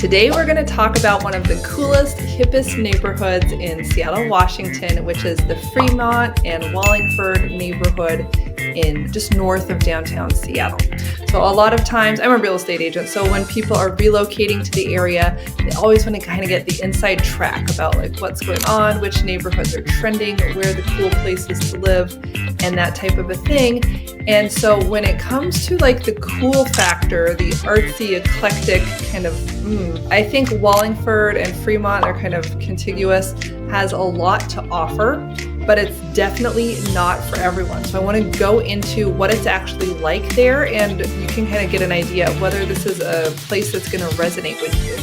Today we're going to talk about one of the coolest, hippest neighborhoods in Seattle, Washington, which is the Fremont and Wallingford neighborhood in just north of downtown Seattle. So a lot of times, I'm a real estate agent, so when people are relocating to the area, they always want to kind of get the inside track about like what's going on, which neighborhoods are trending, where the cool places to live, and that type of a thing. And so when it comes to like the cool factor, the artsy, eclectic kind of, I think Wallingford and Fremont are kind of contiguous, has a lot to offer, but it's definitely not for everyone. So I want to go into what it's actually like there, and you can kind of get an idea of whether this is a place that's going to resonate with you.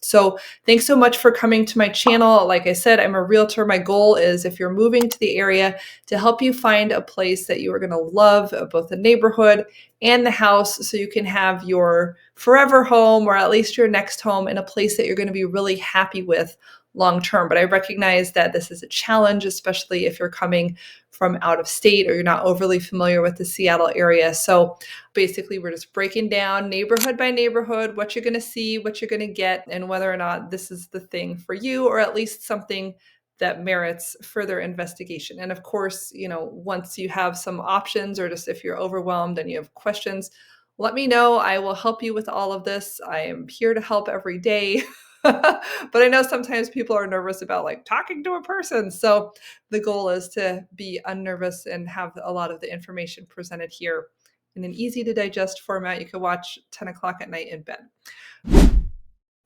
So thanks so much for coming to my channel. Like I said, I'm a realtor. My goal is, if you're moving to the area, to help you find a place that you are going to love, both the neighborhood and the house, so you can have your forever home, or at least your next home, in a place that you're going to be really happy with long term. But I recognize that this is a challenge, especially if you're coming from out of state or you're not overly familiar with the Seattle area. So basically, we're just breaking down neighborhood by neighborhood, what you're going to see, what you're going to get, and whether or not this is the thing for you, or at least something that merits further investigation. And of course, once you have some options, or just if you're overwhelmed and you have questions, let me know. I will help you with all of this. I am here to help every day. But I know sometimes people are nervous about like talking to a person. So the goal is to be unnervous and have a lot of the information presented here in an easy to digest format. You can watch 10 o'clock at night in bed.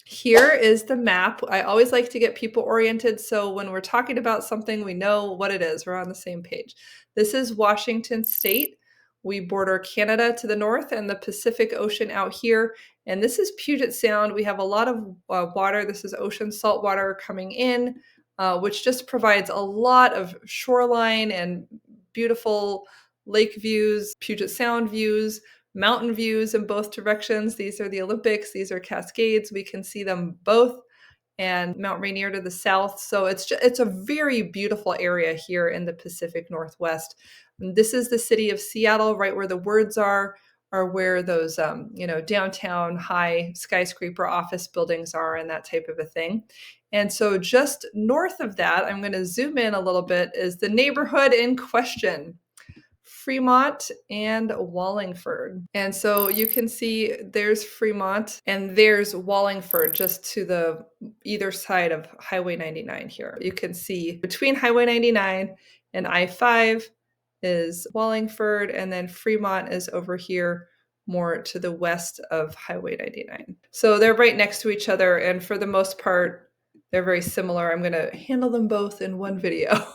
Here is the map. I always like to get people oriented, so when we're talking about something, we know what it is. We're on the same page. This is Washington State. We border Canada to the north and the Pacific Ocean out here. And this is Puget Sound. We have a lot of water. This is ocean salt water coming in, which just provides a lot of shoreline and beautiful lake views, Puget Sound views, mountain views in both directions. These are the Olympics. These are Cascades. We can see them both, and Mount Rainier to the south. So it's a very beautiful area here in the Pacific Northwest. And this is the city of Seattle, right where the words are where those downtown high skyscraper office buildings are, and that type of a thing. And so just north of that, I'm going to zoom in a little bit, is the neighborhood in question, Fremont and Wallingford. And so you can see there's Fremont and there's Wallingford, just to the either side of Highway 99 here. You can see between Highway 99 and I-5 is Wallingford, and then Fremont is over here more to the west of Highway 99. So they're right next to each other, and for the most part, they're very similar. I'm going to handle them both in one video.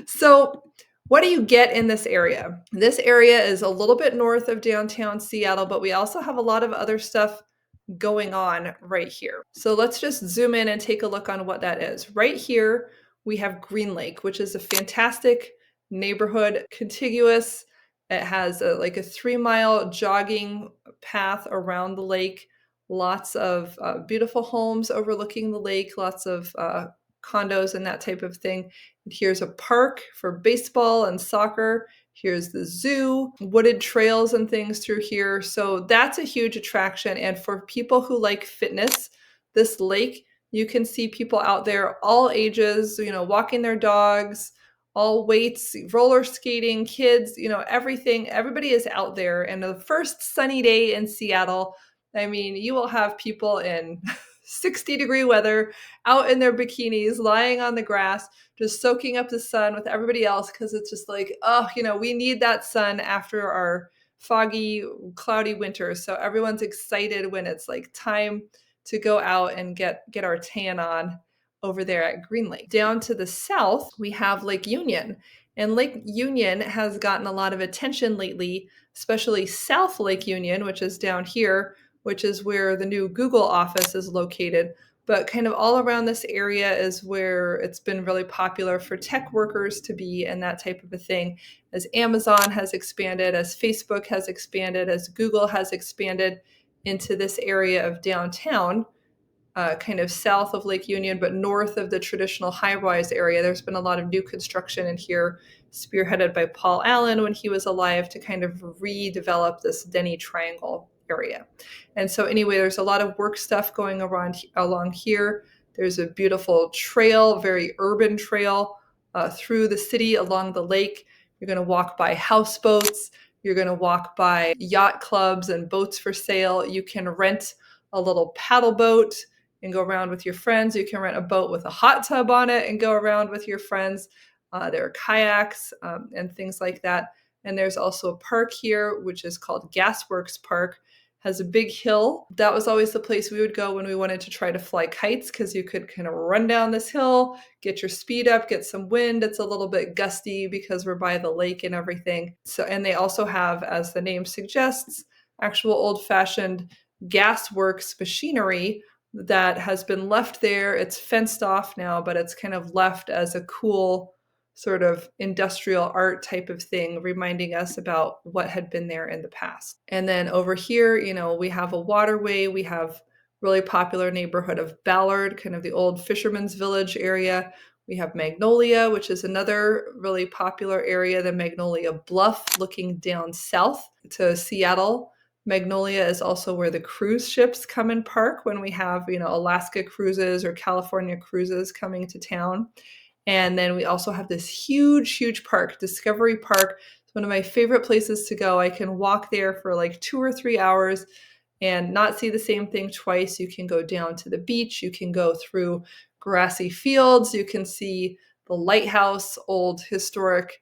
So what do you get in this area? This area is a little bit north of downtown Seattle, but we also have a lot of other stuff going on right here. So let's just zoom in and take a look on what that is. Right here, we have Green Lake, which is a fantastic neighborhood, contiguous. It has a 3-mile jogging path around the lake, lots of beautiful homes overlooking the lake, lots of condos and that type of thing. And here's a park for baseball and soccer. Here's the zoo, wooded trails and things through here. So that's a huge attraction. And for people who like fitness, this lake, you can see people out there, all ages, walking their dogs, all weights, roller skating, kids, everything. Everybody is out there. And the first sunny day in Seattle, I mean, you will have people in 60-degree weather out in their bikinis, lying on the grass, just soaking up the sun with everybody else, because it's just like, we need that sun after our foggy, cloudy winter. So everyone's excited when it's like time to go out and get our tan on over there at Green Lake. Down to the south, we have Lake Union. And Lake Union has gotten a lot of attention lately, especially South Lake Union, which is down here, which is where the new Google office is located. But kind of all around this area is where it's been really popular for tech workers to be, and that type of a thing. As Amazon has expanded, as Facebook has expanded, as Google has expanded into this area of downtown, kind of south of Lake Union, but north of the traditional high-rise area. There's been a lot of new construction in here, spearheaded by Paul Allen when he was alive, to kind of redevelop this Denny Triangle area. And so anyway, there's a lot of work stuff going around along here. There's a beautiful trail, very urban trail through the city along the lake. You're going to walk by houseboats. You're going to walk by yacht clubs and boats for sale. You can rent a little paddle boat and go around with your friends. You can rent a boat with a hot tub on it and go around with your friends. There are kayaks and things like that. And there's also a park here, which is called Gasworks Park. Has a big hill. That was always the place we would go when we wanted to try to fly kites, because you could kind of run down this hill, get your speed up, get some wind. It's a little bit gusty because we're by the lake and everything. So, and they also have, as the name suggests, actual old-fashioned gasworks machinery that has been left there. It's fenced off now, but it's kind of left as a cool sort of industrial art type of thing, reminding us about what had been there in the past. And then over here, we have a waterway. We have really popular neighborhood of Ballard, kind of the old fisherman's village area. We have Magnolia, which is another really popular area, the Magnolia Bluff, looking down south to Seattle. Magnolia is also where the cruise ships come and park when we have, Alaska cruises or California cruises coming to town. And then we also have this huge, huge park, Discovery Park. It's one of my favorite places to go. I can walk there for like 2 or 3 hours and not see the same thing twice. You can go down to the beach. You can go through grassy fields. You can see the lighthouse, old historic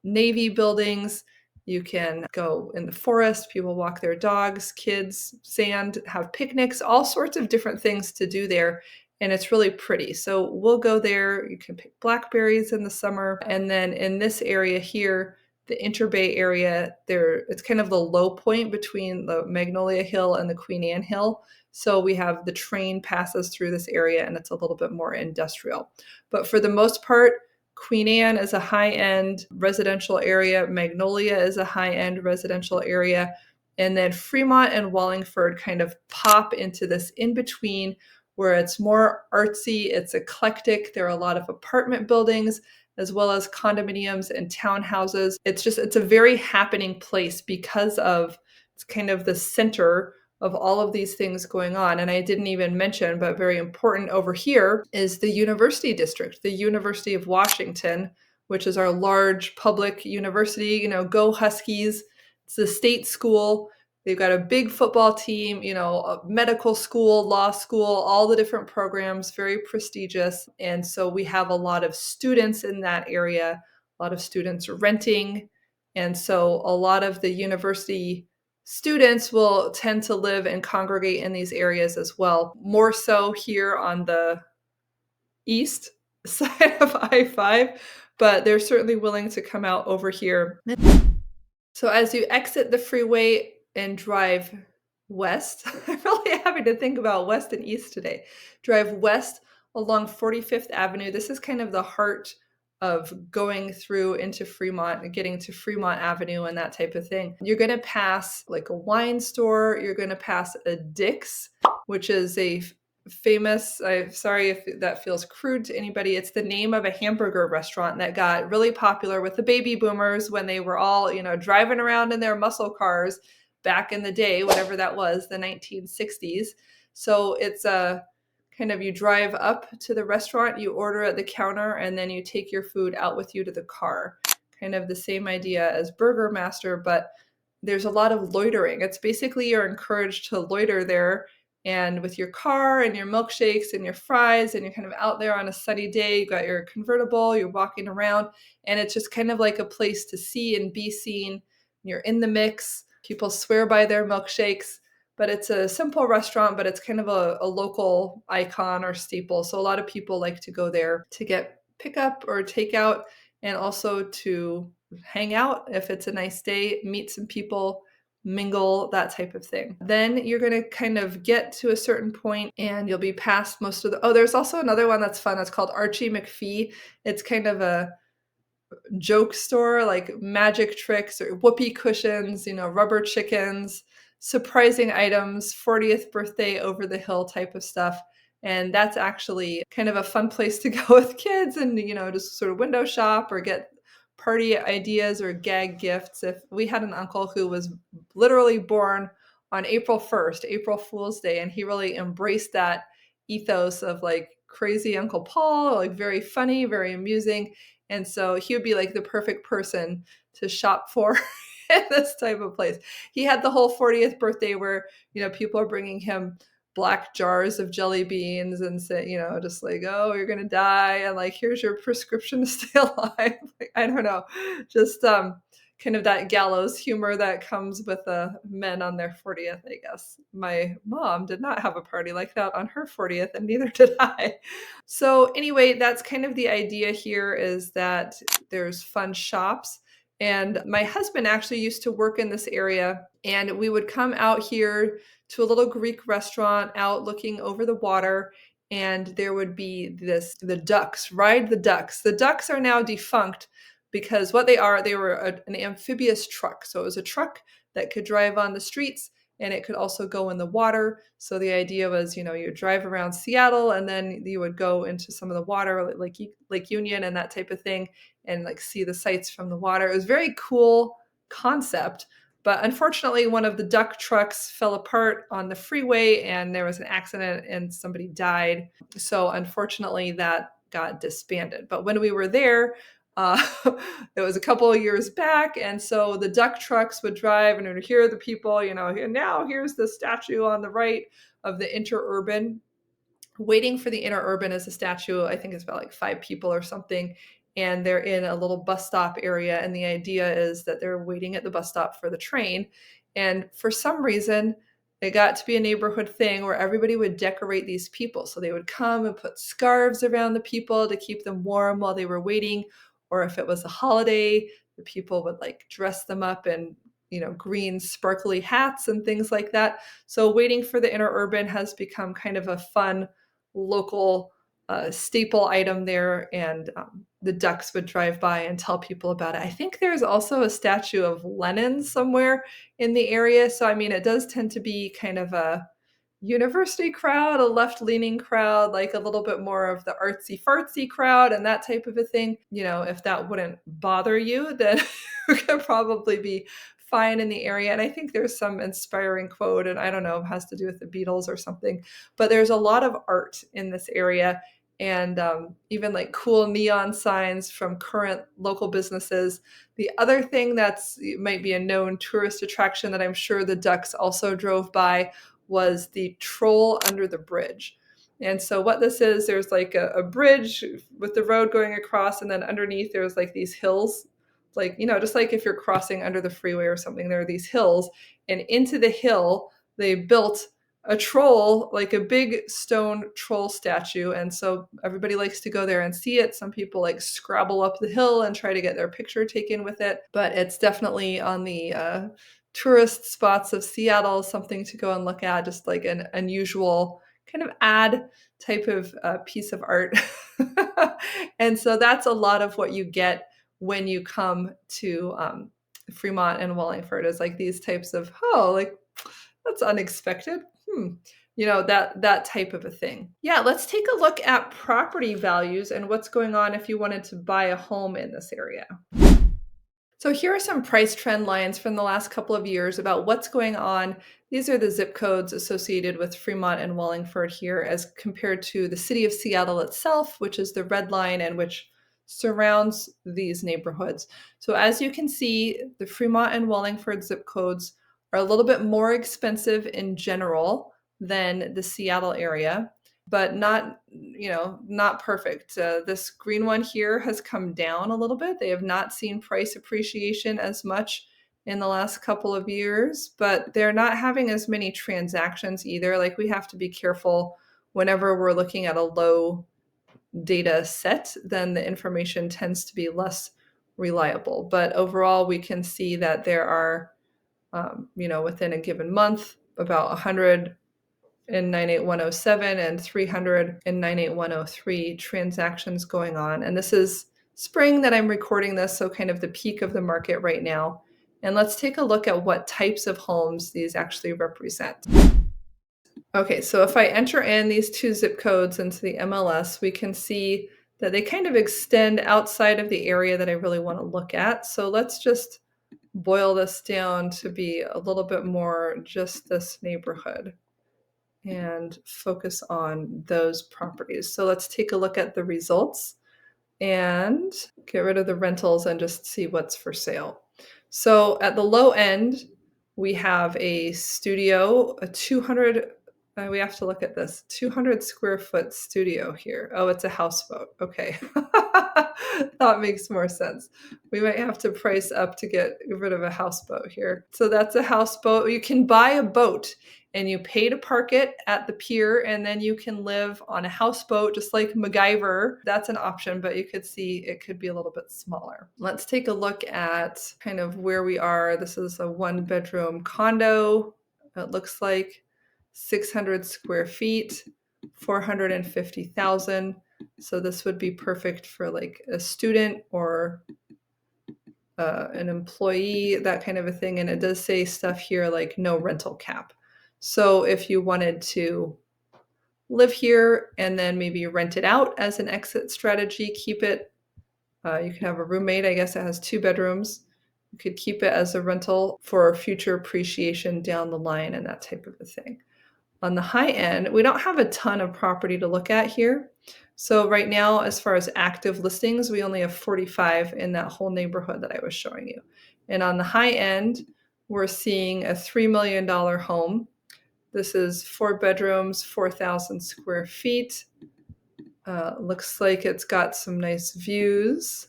Navy buildings. You can go in the forest. People walk their dogs, kids, sand, have picnics, all sorts of different things to do there. And it's really pretty. So we'll go there. You can pick blackberries in the summer. And then in this area here, the Interbay area, it's kind of the low point between the Magnolia Hill and the Queen Anne Hill. So we have the train passes through this area and it's a little bit more industrial. But for the most part, Queen Anne is a high-end residential area. Magnolia is a high-end residential area. And then Fremont and Wallingford kind of pop into this in-between where it's more artsy, it's eclectic. There are a lot of apartment buildings as well as condominiums and townhouses. It's a very happening place because of it's kind of the center of all of these things going on. And I didn't even mention, but very important over here is the University District, the University of Washington, which is our large public university. Go Huskies. It's a state school. They've got a big football team, a medical school, law school, all the different programs, very prestigious. And so we have a lot of students in that area, a lot of students renting. And so a lot of the university students will tend to live and congregate in these areas as well, more so here on the east side of I-5, but they're certainly willing to come out over here. So as you exit the freeway and drive west, I'm really having to think about west and east today. Drive west along 45th Avenue. This is kind of the heart of going through into Fremont and getting to Fremont Avenue and that type of thing. You're going to pass like a wine store. You're going to pass a Dick's, which is a famous, I'm sorry if that feels crude to anybody. It's the name of a hamburger restaurant that got really popular with the baby boomers when they were all, driving around in their muscle cars back in the day, whatever that was, the 1960s. So it's a kind of, you drive up to the restaurant, you order at the counter, and then you take your food out with you to the car. Kind of the same idea as Burger Master, but there's a lot of loitering. It's basically you're encouraged to loiter there and with your car and your milkshakes and your fries, and you're kind of out there on a sunny day. You got your convertible, you're walking around, and it's just kind of like a place to see and be seen. You're in the mix. People swear by their milkshakes, but it's a simple restaurant, but it's kind of a local icon or staple. So a lot of people like to go there to get pickup or takeout, and also to hang out if it's a nice day, meet some people, mingle, that type of thing. Then you're going to kind of get to a certain point and you'll be past most of there's also another one that's fun. It's called Archie McPhee. It's kind of a joke store, like magic tricks or whoopee cushions, rubber chickens, surprising items, 40th birthday over the hill type of stuff. And that's actually kind of a fun place to go with kids and, just sort of window shop or get party ideas or gag gifts. If we had an uncle who was literally born on April 1st, April Fool's Day, and he really embraced that ethos of like crazy Uncle Paul, like very funny, very amusing. And so he would be like the perfect person to shop for in this type of place. He had the whole 40th birthday where, people are bringing him black jars of jelly beans and say, just like, oh, you're going to die. And like, here's your prescription to stay alive. Like, I don't know, just kind of that gallows humor that comes with men on their 40th, I guess. My mom did not have a party like that on her 40th, and neither did I. So anyway, that's kind of the idea here, is that there's fun shops. And my husband actually used to work in this area, and we would come out here to a little Greek restaurant out looking over the water, and there would be the ducks, ride the ducks. The ducks are now defunct because what they were an amphibious truck. So it was a truck that could drive on the streets, and it could also go in the water. So the idea was, you drive around Seattle and then you would go into some of the water, like Lake Union and that type of thing, and like see the sights from the water. It was a very cool concept. But unfortunately, one of the duck trucks fell apart on the freeway and there was an accident and somebody died. So unfortunately, that got disbanded. But when we were there, it was a couple of years back. And so the duck trucks would drive and would hear the people, and now here's the statue on the right of the interurban. Waiting for the interurban is a statue. I think it's about like 5 people or something. And they're in a little bus stop area. And the idea is that they're waiting at the bus stop for the train. And for some reason, it got to be a neighborhood thing where everybody would decorate these people. So they would come and put scarves around the people to keep them warm while they were waiting. Or if it was a holiday, the people would like dress them up in, green sparkly hats and things like that. So waiting for the interurban has become kind of a fun local staple item there. And the ducks would drive by and tell people about it. I think there's also a statue of Lenin somewhere in the area. So, I mean, it does tend to be kind of a university crowd, a left-leaning crowd, like a little bit more of the artsy-fartsy crowd and that type of a thing. If that wouldn't bother you, then you could probably be fine in the area. And I think there's some inspiring quote, and I don't know, it has to do with the Beatles or something, but there's a lot of art in this area. And even like cool neon signs from current local businesses. The other thing might be a known tourist attraction that I'm sure the ducks also drove by was the Troll under the bridge. And so what this is, there's like a bridge with the road going across, and then underneath there's like these hills, like, just like if you're crossing under the freeway or something, there are these hills, and into the hill they built a troll, like a big stone troll statue. And so everybody likes to go there and see it. Some people like scrabble up the hill and try to get their picture taken with it, but it's definitely on the tourist spots of Seattle, something to go and look at, just like an unusual kind of ad type of piece of art. And so that's a lot of what you get when you come to Fremont and Wallingford, is like these types of, like that's unexpected. That type of a thing. Yeah, let's take a look at property values and what's going on if you wanted to buy a home in this area. So here are some price trend lines from the last couple of years about what's going on. These are the zip codes associated with Fremont and Wallingford here as compared to the city of Seattle itself, which is the red line and which surrounds these neighborhoods. So as you can see, the Fremont and Wallingford zip codes are a little bit more expensive in general than the Seattle area, but not perfect. This green one here has come down a little bit. They have not seen price appreciation as much in the last couple of years, but they're not having as many transactions either. Like, we have to be careful whenever we're looking at a low data set, then the information tends to be less reliable. But overall, we can see that there are, within a given month, about 100 in 98107 and 300 in 98103 transactions going on. And this is spring that I'm recording this, so kind of the peak of the market right now. And let's take a look at what types of homes these actually represent. Okay, so if I enter in these two zip codes into the MLS, we can see that they kind of extend outside of the area that I really want to look at. So let's just boil this down to be a little bit more just this neighborhood and focus on those properties. So let's take a look at the results and get rid of the rentals and just see what's for sale. So at the low end, we have a studio, a 200, we have to look at this, 200 square foot studio here. Oh, it's a houseboat. Okay. That makes more sense. We might have to price up to get rid of a houseboat here. So that's a houseboat. You can buy a boat and you pay to park it at the pier, and then you can live on a houseboat just like MacGyver. That's an option, but you could see it could be a little bit smaller. Let's take a look at kind of where we are. This is a 1-bedroom condo. It looks like 600 square feet, 450,000. So this would be perfect for like a student or an employee, that kind of a thing. And it does say stuff here like no rental cap. So if you wanted to live here and then maybe rent it out as an exit strategy, keep it. You can have a roommate. I guess it has 2 bedrooms. You could keep it as a rental for future appreciation down the line and that type of a thing. On the high end, we don't have a ton of property to look at here. So right now, as far as active listings, we only have 45 in that whole neighborhood that I was showing you. And on the high end, we're seeing a $3 million home. This is 4 bedrooms, 4,000 square feet. Looks like it's got some nice views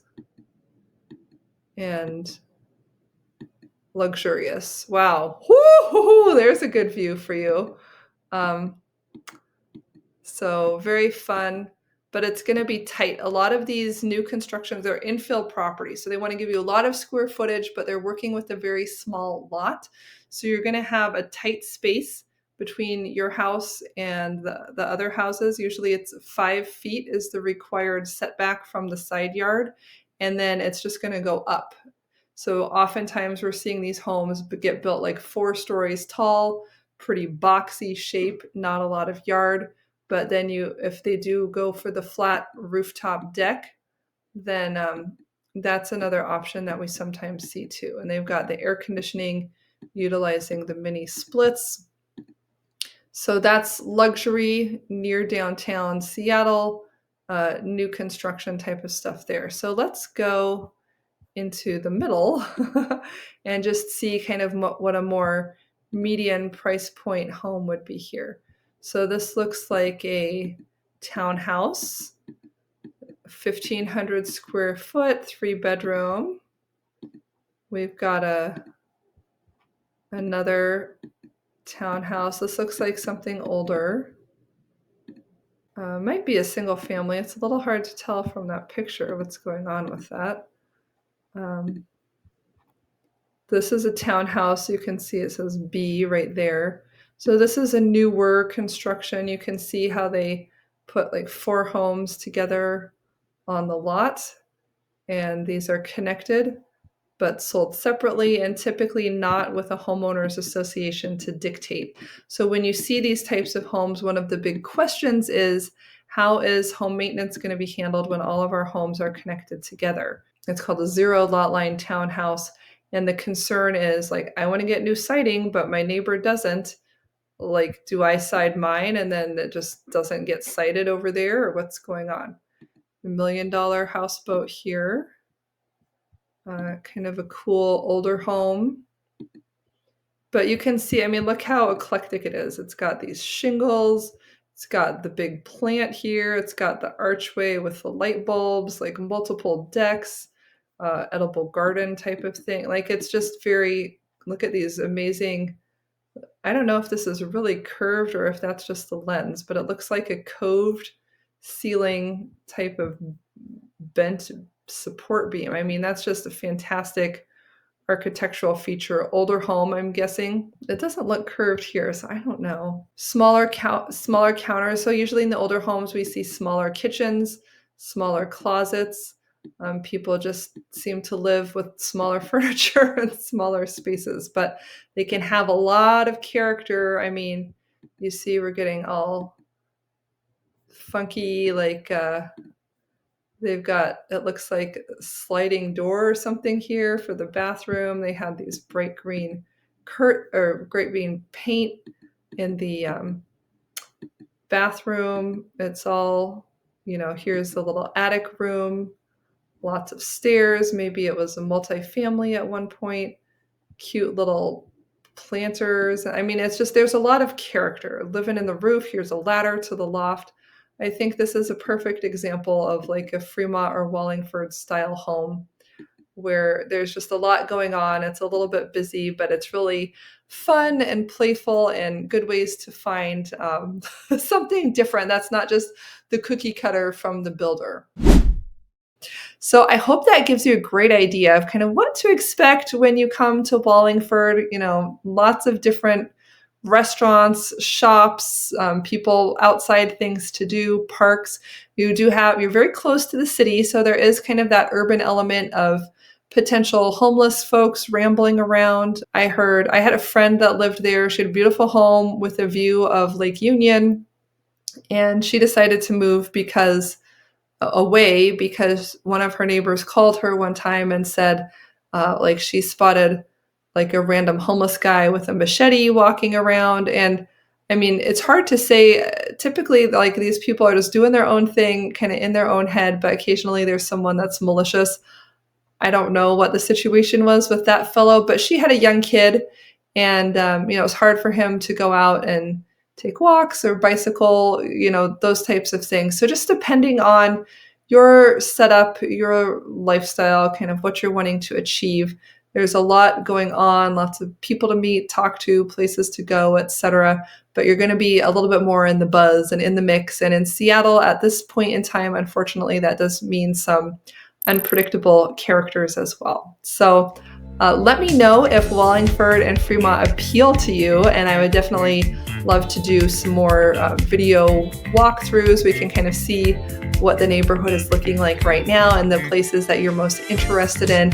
and luxurious. Wow. Woo-hoo-hoo, there's a good view for you. So very fun, but it's going to be tight. A lot of these new constructions are infill properties. So they want to give you a lot of square footage, but they're working with a very small lot. So you're going to have a tight space between your house and the other houses. Usually it's 5 feet is the required setback from the side yard. And then it's just going to go up. So oftentimes we're seeing these homes get built like 4 stories tall, pretty boxy shape, not a lot of yard. But then if they do go for the flat rooftop deck, then that's another option that we sometimes see too. And they've got the air conditioning utilizing the mini splits. So that's luxury near downtown Seattle, new construction type of stuff there. So let's go into the middle and just see kind of what a more median price point home would be here. So this looks like a townhouse, 1,500 square foot, 3 bedroom. We've got another townhouse. This looks like something older. Might be a single family. It's a little hard to tell from that picture what's going on with that. This is a townhouse. You can see it says B right there. So this is a newer construction. You can see how they put like 4 homes together on the lot. And these are connected, but sold separately and typically not with a homeowners association to dictate. So when you see these types of homes, one of the big questions is, how is home maintenance going to be handled when all of our homes are connected together? It's called a 0 lot line townhouse. And the concern is like, I want to get new siding, but my neighbor doesn't. Like, do I side mine and then it just doesn't get sided over there, or what's going on? $1 million houseboat here. Kind of a cool older home. But you can see, I mean, look how eclectic it is. It's got these shingles. It's got the big plant here. It's got the archway with the light bulbs, like multiple decks, edible garden type of thing. Like, it's just very, look at these amazing, I don't know if this is really curved or if that's just the lens, but it looks like a coved ceiling type of bent support beam. I mean, that's just a fantastic architectural feature. Older home, I'm guessing. It doesn't look curved here, so I don't know. Smaller counters. So usually in the older homes, we see smaller kitchens, smaller closets. People just seem to live with smaller furniture and smaller spaces, but they can have a lot of character. I mean, you see we're getting all funky, like they've got, it looks like a sliding door or something here for the bathroom. They have these bright green bright green paint in the bathroom. It's all, here's the little attic room, lots of stairs. Maybe it was a multifamily at one point. Cute little planters. I mean, it's just, there's a lot of character. Living in the roof, here's a ladder to the loft. I think this is a perfect example of like a Fremont or Wallingford style home where there's just a lot going on. It's a little bit busy, but it's really fun and playful and good ways to find something different. That's not just the cookie cutter from the builder. So I hope that gives you a great idea of kind of what to expect when you come to Wallingford. Lots of different restaurants, shops, people outside, things to do, parks. You're very close to the city, so there is kind of that urban element of potential homeless folks rambling around. I had a friend that lived there. She had a beautiful home with a view of Lake Union, and she decided to move away because one of her neighbors called her one time and said, like she spotted like a random homeless guy with a machete walking around. And I mean, it's hard to say. Typically, like these people are just doing their own thing, kind of in their own head, but occasionally there's someone that's malicious. I don't know what the situation was with that fellow, but she had a young kid, and it was hard for him to go out and take walks or bicycle, those types of things. So just depending on your setup, your lifestyle, kind of what you're wanting to achieve, there's a lot going on, lots of people to meet, talk to, places to go, etc. But you're going to be a little bit more in the buzz and in the mix. And in Seattle at this point in time, unfortunately, that does mean some unpredictable characters as well. So let me know if Wallingford and Fremont appeal to you, and I would definitely love to do some more video walkthroughs. We can kind of see what the neighborhood is looking like right now and the places that you're most interested in,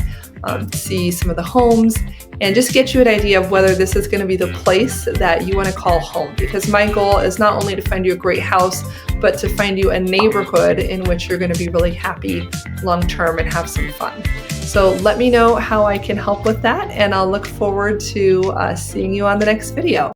see some of the homes, and just get you an idea of whether this is going to be the place that you want to call home. Because my goal is not only to find you a great house, but to find you a neighborhood in which you're going to be really happy long-term and have some fun. So let me know how I can help with that, and I'll look forward to seeing you on the next video.